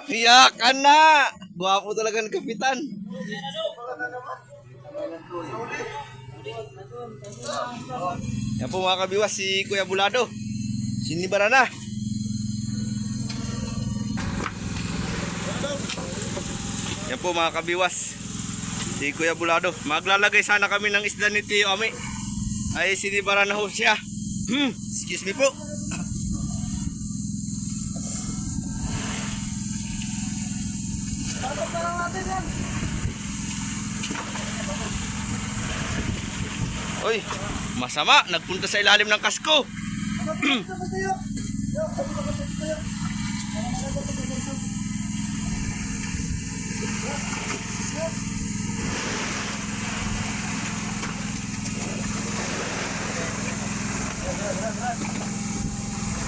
Iyakan na! Gwapo talaga ng kapitan. Yan po mga kabiwas, si Kuya Bulado. Sinibara na. Yan po mga kabiwas, si Kuya Bulado. Maglalagay sana kami ng isda ni Tio Ami. Ay sinibara na ho siya. Excuse me po. Oy, masama, nagpunta sa ilalim ng kasko.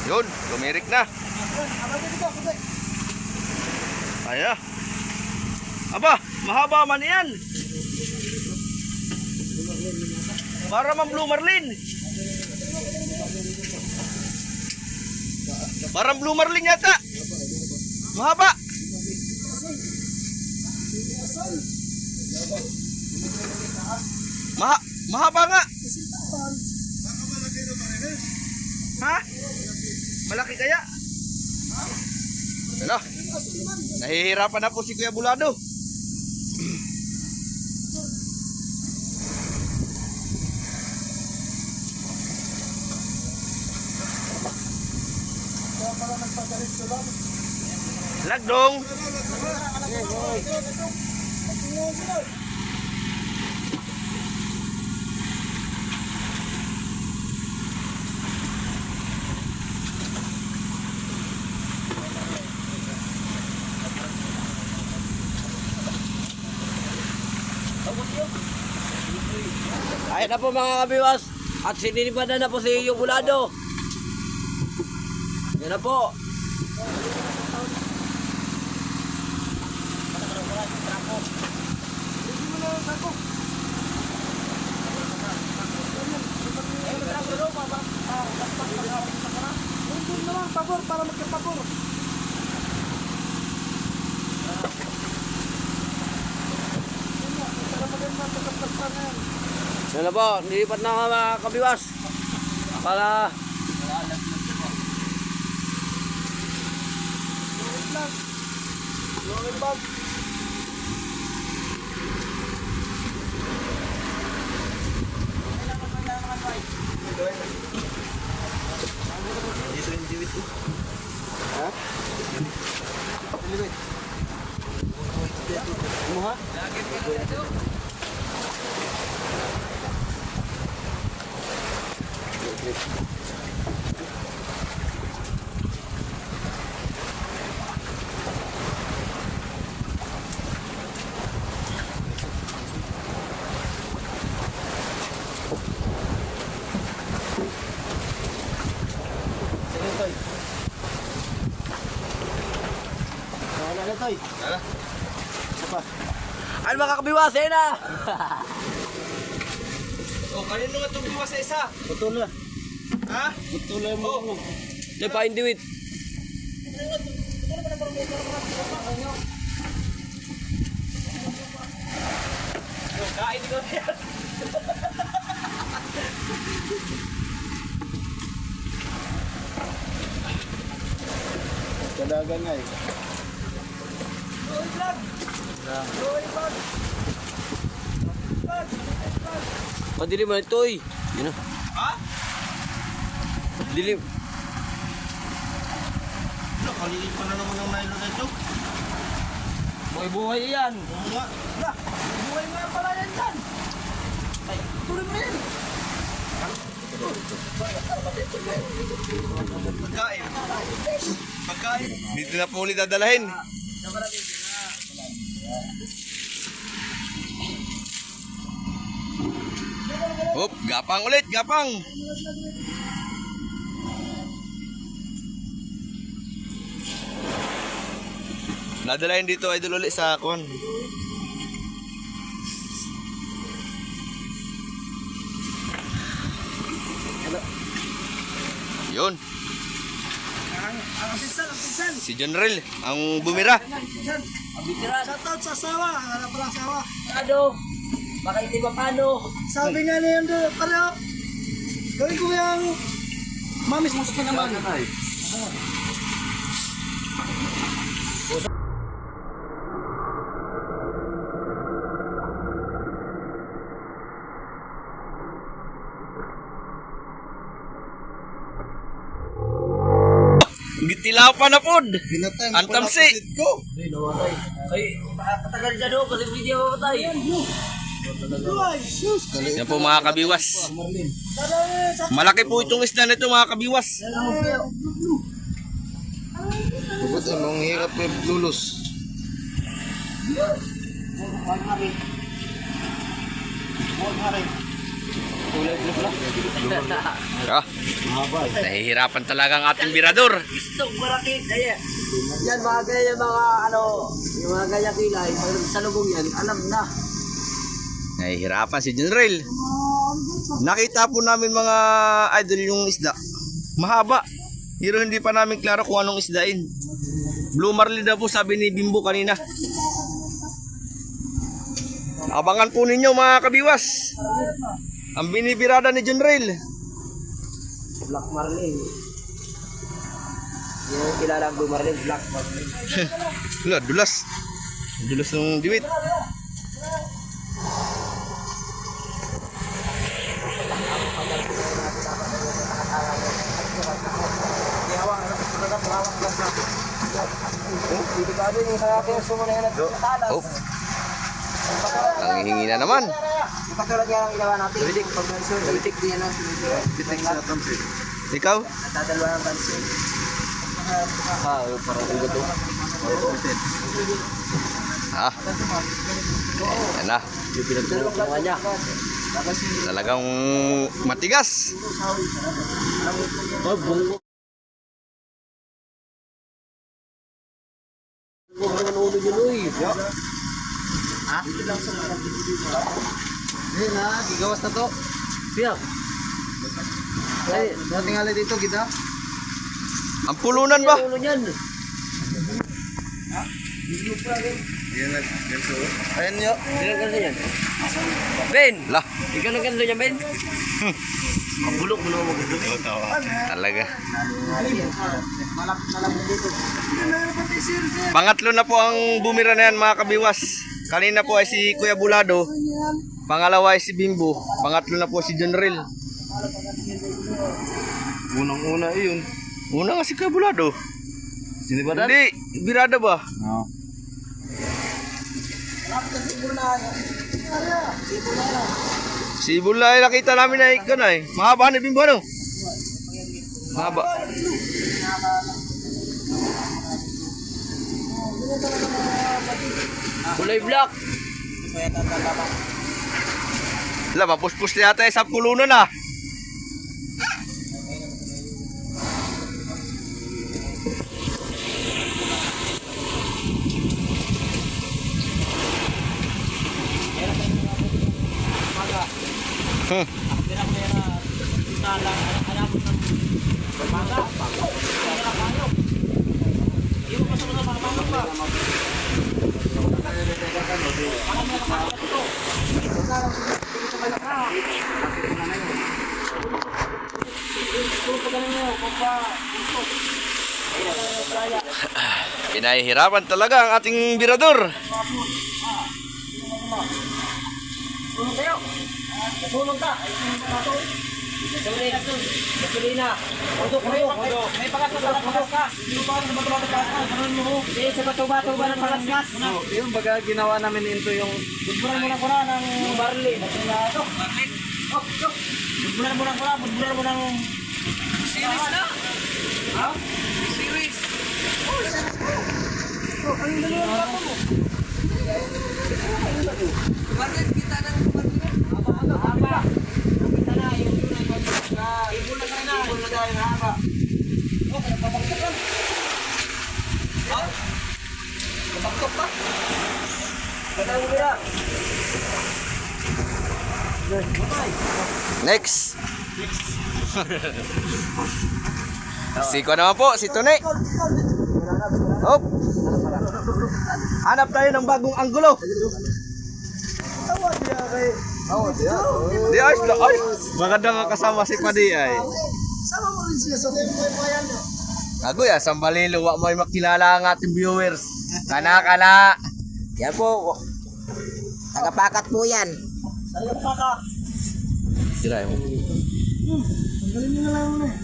Yun, tumirik na. Ayan. Aba, mahaba man yan. Para mang Blue Marlin. Parang Blue Marlin yata. Mahaba. Mahaba nga. Ha? Malaki kaya? Ano? Nahihirapan na po si Kuya Bulado. Lagdong. Ayan na po mga kabiwas. At sininibadan na po si Kuya Bulado. Yan na po. Para magkapabor. Yan na po. Nilipat na mga kabiwas. Para ano mga kabiwas, eh na. Oh, kanino nga itong biwas sa isa? Betul na. Ha? Betul na mo. Di pa indiwit. Kain ko yan. Kadagan nga eh. Padilim mo ito eh. Yun na. Ha? Dilim. Nakalilig pa na naman ng nylon na ito. Buhay-buhay yan. Oo nga. Buhay nga pala yan dyan. Ay, tuloy mo yan. Pagkain. Pagkain. Dito na po ulit dadalahin. Hop, gapang ulit, gapang. Nadalahin dito idol ulit sa kon. Yun. Ang pinsan. Si Jonrel, ang bumira. Abitira. Shoutout sa asawa. Hanap pala asawa. Ano? Baka hindi ba paano? Sabi nga niya doon, pareho. Gawin ko yung mamis mo sa naman. Gitilaw pa na pod. Pinatay Antam si. ko. Ay, namatay. Ay, patagal dyan ho kasi hindi ako matay. Ay, sus. Yan po mga kabiwas. Malaki po itong isda nito mga kabiwas. Bukod ang hirap yung lulos. Ah, nahihirapan talaga ang ating birador. Gusto, malaki. Kaya, yan mga ganyan mga ano, yung mga ganyan kilay, pag sa lubong yan, alam na. Nahihirapan si Jonrel. Nakita po namin mga idol yung isda. Mahaba. Pero hindi pa namin klaro kung anong isdain. Blue marlin na po sabi ni Bimbo kanina. Abangan po ninyo mga kabiwas. Ang binibirada ni Jonrel. Black Marlin. Yung kilala ang Blue Marlin, Black Marlin. Wala, dulas. Dulas ng diwit. Oh. Ang hihingi na naman. Katulad nga ang ilawa natin. Bitik, pag bansun, bitik din yan. Bitik sa tamsi. Ikaw? Natadalwa ng bansun. Parang ugot to. Ah. Yan na. Yung pinagtulog naman niya. Talagang matigas. Bungo. Bungo naman ulo yun, uy. Ha? Hindi na, gigawas na to. Piyak. Ay, Natingali dito, kita. Ang pulunan ba? ulo niyan. Ayan nyo. Sino ganito yan? Ben! Lah, Ikaw na ganito niya, Ben? Mabulok mo na mo. talaga. Pangatlo na po ang bumira na yan mga kabiwas. Kanina po ay si Kuya Bulado. Pangalawa ay si Bimbo. Pangatlo na po si Jonrel. Unang-una yun. Una nga si Kuya Bulado. Sinibadan? Hindi, birada ba? Oo. Si Ibula ay nakita namin na ikan ay. Mahaba ni Bimbo ano? Mahaba. Kulay black. Wala, mapuspos na yata sa pulunan ah. Pinahihirapan talaga ang ating birador. Tulong kayo. Tulong ka. Gasolina. Udok. May pagas ka. Sino pa sa bato-bato ka? Hindi, sa bato-bato ba ng pagas-gas? Yung baga ginawa namin into yung Budburan mo ng kuna ng barley. Budburan mo ng kuna. Budburan mo ng... Series na. Ha? Series. Ang dalawa na mo. Barley, kita ng barley. Haba. Kita na. Yung ibon na kayo na. Ibon na kayo na haba. Kapagtok ka. Ha? Kapagtok ka. Kadang bira. Next. Si ko naman po, si Tony. Hop. Hanap tayo ng bagong anggulo. Di ay, ay. Maganda nga kasama si Padi ay. Sama mo rin sila sa bayan. Ako ya, sambalilo, wa mo ay makilala ang ating viewers. Kana. Yan po. Tagapakat po yan. Talaga paka. Sira mo. Ang galing nyo na lang eh.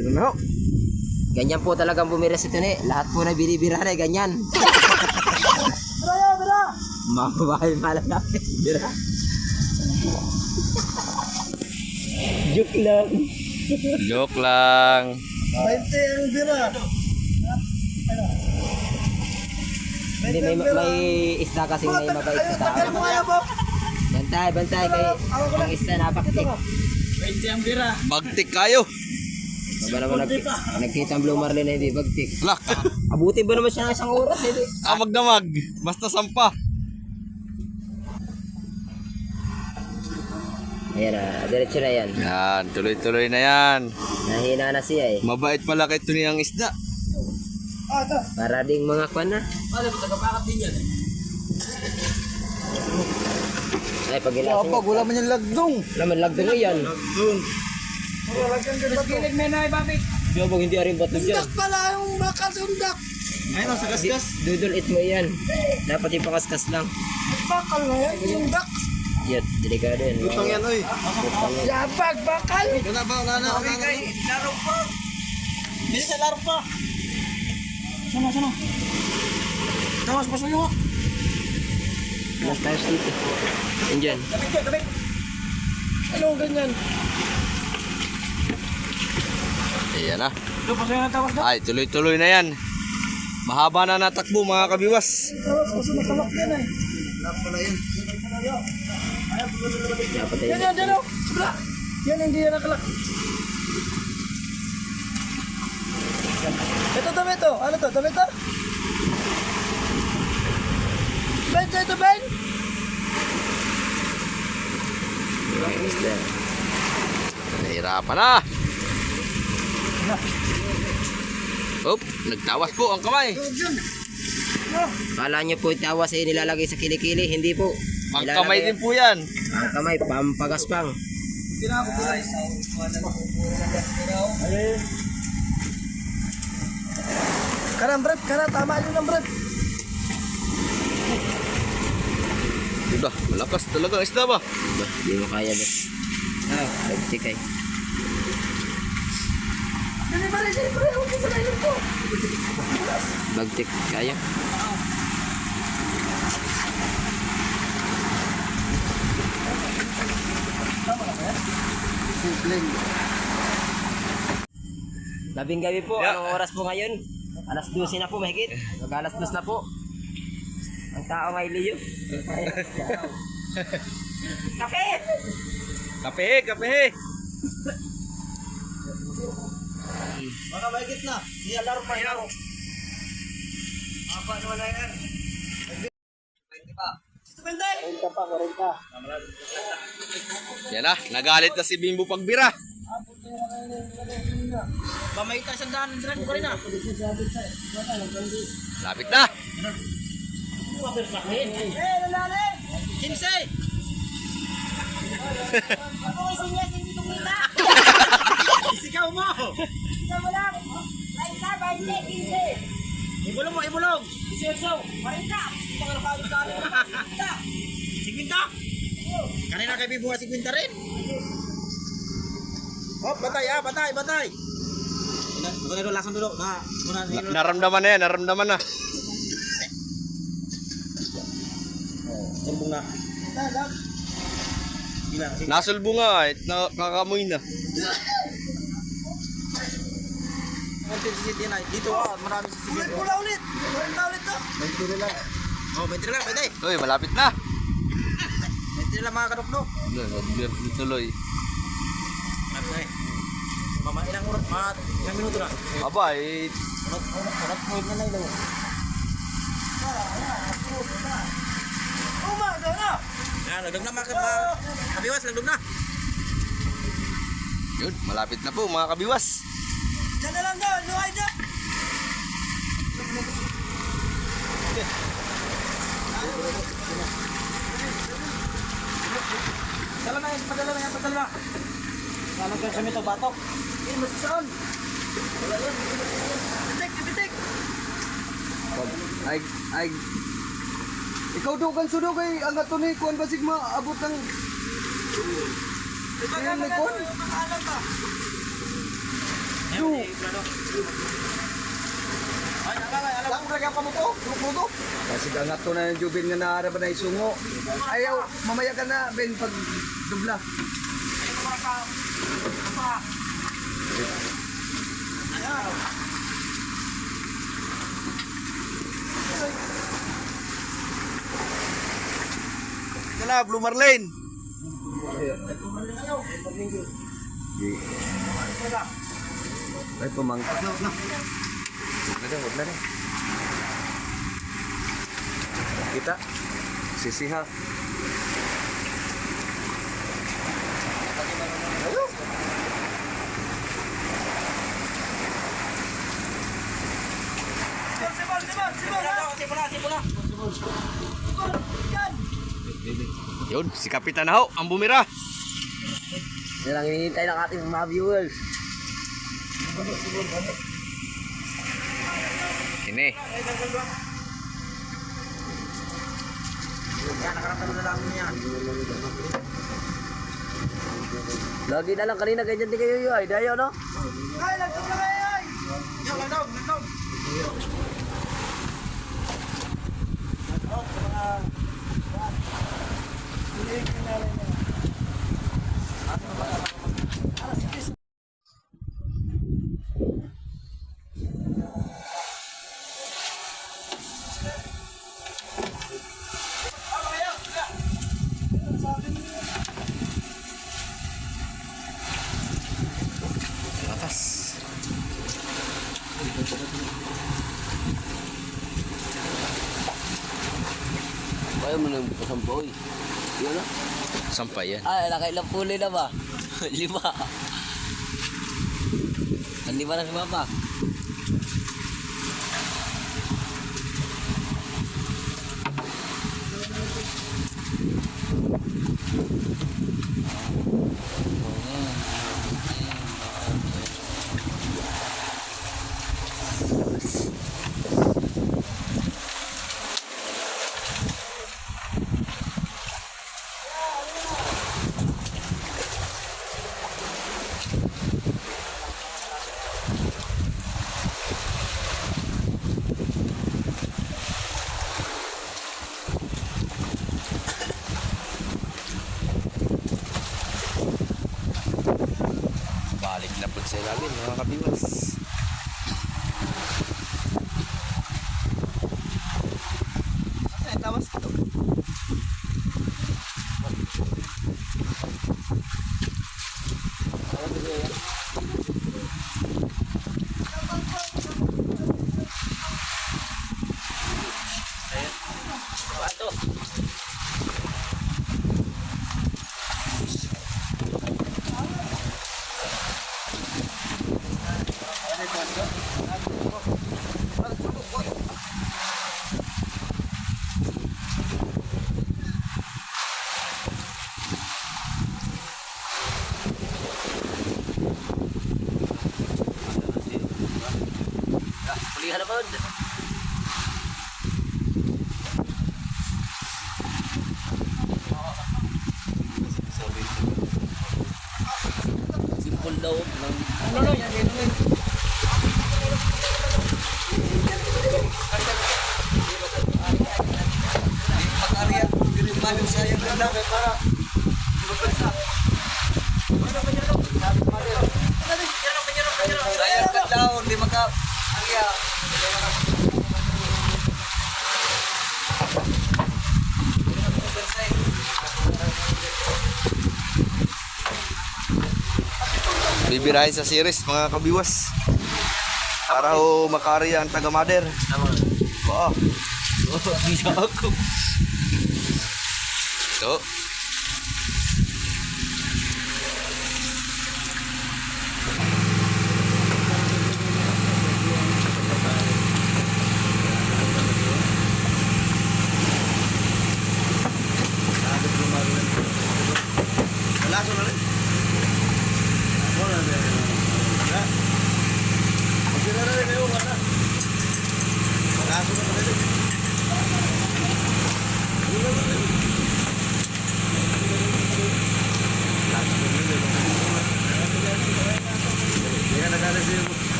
Dito na ho. Ganyan po talagang bumira si Tony. Lahat po na binibira na ganyan. Bira! Mababahay malalapit. Bira. Joke lang. Joke lang. 20 ang bira. Hindi, may isda kasi may mabait sa tao. Tagal mo kaya po. Bantay kay ang isda napakatik. 20 ang bira. Bagtik kayo. Baba naman nagkita ang Blue Marlin na hindi bagtik. Lak. Abutin ba naman siya ng isang oras? Hindi. Amag-damag. Basta sampa. Ayan na, diretso na yan. Yan, tuloy-tuloy na yan. Nahina na siya eh. Mabait pala kay Tony ang isda. Ah, ito. Para ding mga kwan na. Tagapakat din yan eh. Ay, pag ilasin mo. Wala man yung lagdong. Laman lagdong mo yan. Lagyan ka ba ito? Kilig na na babit. Di ba hindi aring bato dyan? Undak pala yung bakal sa undak. Ayun, sa kaskas. Dudol it mo yan. Dapat yung pakaskas lang. Bakal na yan, yung undak. Yat, delikado yan. Lutang yan, oy. Labag, bakal. Kana ba? Kana. Laro pa. Hindi sa laro pa. Sana. Tawas pa sa'yo ha. Mas tayo dito. Yan dyan. Kapit. Ano ganyan? Ayan na. Ito pa sa'yo na tawas na. Ay, tuloy-tuloy na yan. Mahaba na natakbo mga kabiwas. Tawas pa sa nakalak yan eh. Dapat tayo. Yan o. Sobra. Yan hindi yan nakalak. Ito dami ito. Ano to? Dami ito? Ben, sa ito Ben? Isda. Nahirapan na. Oop, nagtawas po ang kamay. Kala nyo po tawas ay nilalagay sa kilikili. Hindi po. Ang kamay din po yan. Ang kamay, pampagaspang. Kanan Brad, kanan. Tama yun ang Brad. Diba, malakas talaga ang isda ba? Ba, di mo kaya ba? Bagtik ay. Dali pare. Huwag sa kailong ko. Bagtik, kaya. Labing gabi po, anong oras po ngayon? Alas 12 na po, mahigit. Mag-alas 2 na po. Ang tao may liyo. Kape! Kape. Baka mahigit na. Hindi alaro pa yan. Apa naman na yan? 20 pa. 40 pa, 40. Yan na, nagalit na si Bimbo pagbira. Pamahita isang daan ng drag ko rin na. Lapit na. Lalali! 15! Ako ay sinyas, hindi tumita. Isigaw mo! Isigaw mo lang! Laisa, 20, 15. Ibulong! 18! 40! Pangalapagod ka rin. 50! Kanina kay Bibuha 50 rin. Oh, batay! Naramdaman Naramdaman na yan, naramdaman na. Sumbong na. Ilang? Nasulbo nga eh. Nakakamoy na. Content city na. Dito marami sa city. Pula ulit. Pula ulit to. 20 lang. Oh, 20 lang, pwede. Uy, malapit na. 20 lang mga kadukdok. Tuloy. Malapit na eh. Mama, ilang oras? Ilang minuto na? Aba eh. Urat point na lang daw. Umaga na! Yan, lagdag na mga kabiwas, lagdag na. Yun, malapit na po mga kabiwas. Diyan na lang daw, luhay dyan. Padala na yan, padala na yan, padala na. Salang ka sa mito, batok. Eh, masasaan. Bitik, bitik. Ay. Ikaw daw kan sudo kay ang ato ni kuan basig maabot ng Ayan, may kon. Du. Ay, alam. Lang ra ka mo to, luto. Basig ang ato na yung jubin nga naara ba na isungo. Ayaw, mamaya ka na ben pag dubla. Kala Blue Marlin. Ay pumangkat. Wag na. Kita sisiha. Yun, si Kapitan Ho, ang bumira. Yan lang hinihintay ng ating mga viewers. Ini. Yan, nakarapan na lang yan. Lagi na lang kanina ganyan din kayo yun. Ay, dayo no? Ay, lagdog na kayo! Yan, lagdog. Atas. Kaya mo nang kasampoy. Yun no? Sampay yan. Ay, nakailang puli na ba? 5. Ang 5 na si Mama. Balik na po sa ilalim mga kabiwas. Ay, tawas ito. Pulihan naman. Simple daw. Ano, yan, yan. Pag-area. Paano sayang ka daw? Para sayang ka daw, hindi maka Alya. Bibirahin sa series mga kabiwas. Para ho makarya ang taga Mader. Oo. Bisa ako. So.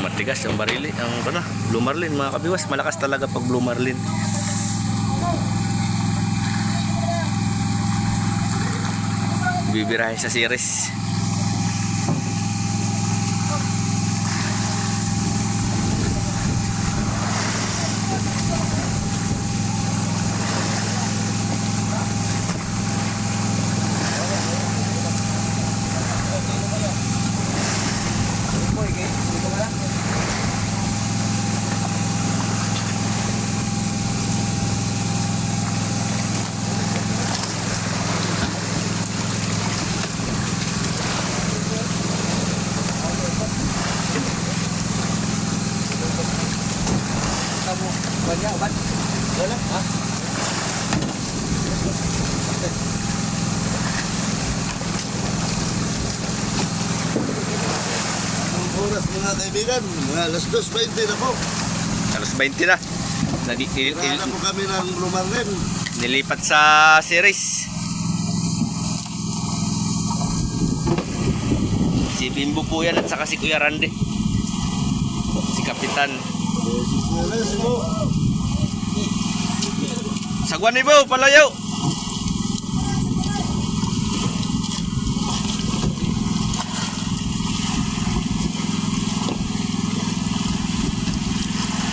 Matigas ang barili, ang Blue Marlin mga kabiwas, malakas talaga pag Blue Marlin. Bibirahin sa series. Oras mga kaibigan, mga alas 2:20 na po. Alas 20 na. Kailangan na po kami ng Blue Marlin. Nilipat sa series. Si Bimbo po yan at saka si Kuya Randy. Si Kapitan. Sagwan ni Bo, palayaw.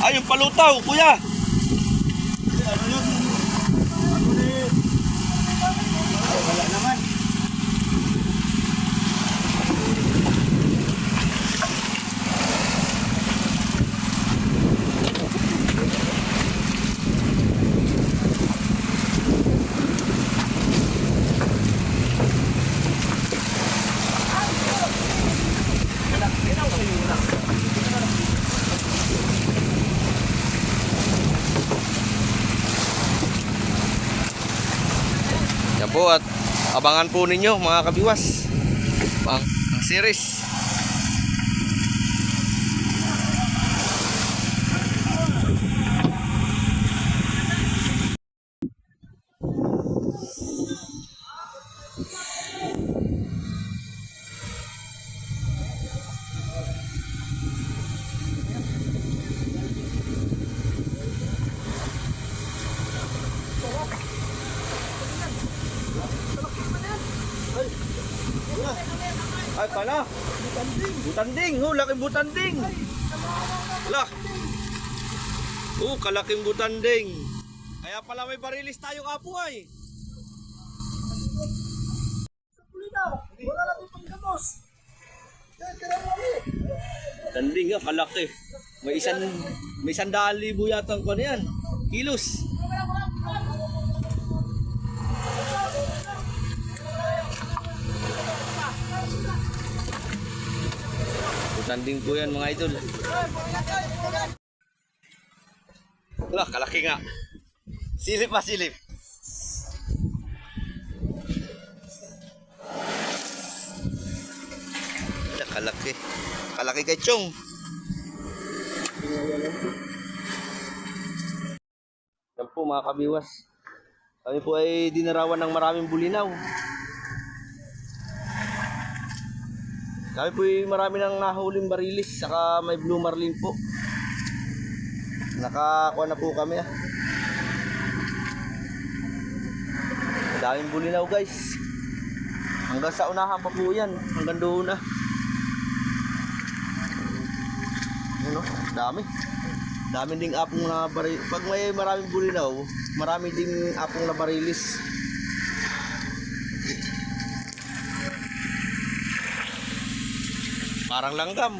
Ay, yung palutaw, kuya. Wala naman. Yan po at abangan po ninyo mga kabiwas ang series. Ay pala. Butanding. Laking butanding. Lak. Kalaking butanding. Kaya pala may barilis tayo kapo ay. Wala na po pangkamos. Butanding nga, kalaki. May 100,000 yata ang kanya yan. Kilos. Butanding po yan mga idol. Wala, kalaki nga. Silip pa, silip. Wala, kalaki. Kalaki kay Chong. Yan po mga kabiwas. Kami po ay dinarawan ng maraming bulinaw. Kami po ay marami ng nahuling barilis, saka may blue marlin po. Nakakuha na po kami ah. Daming bulinaw guys. Hanggang sa unahan pa po yan. Hanggang doon na. Ano? Dami. Dami ding apong na baril. Pag may maraming bulinaw, marami ding apong na barilis. Parang langgam.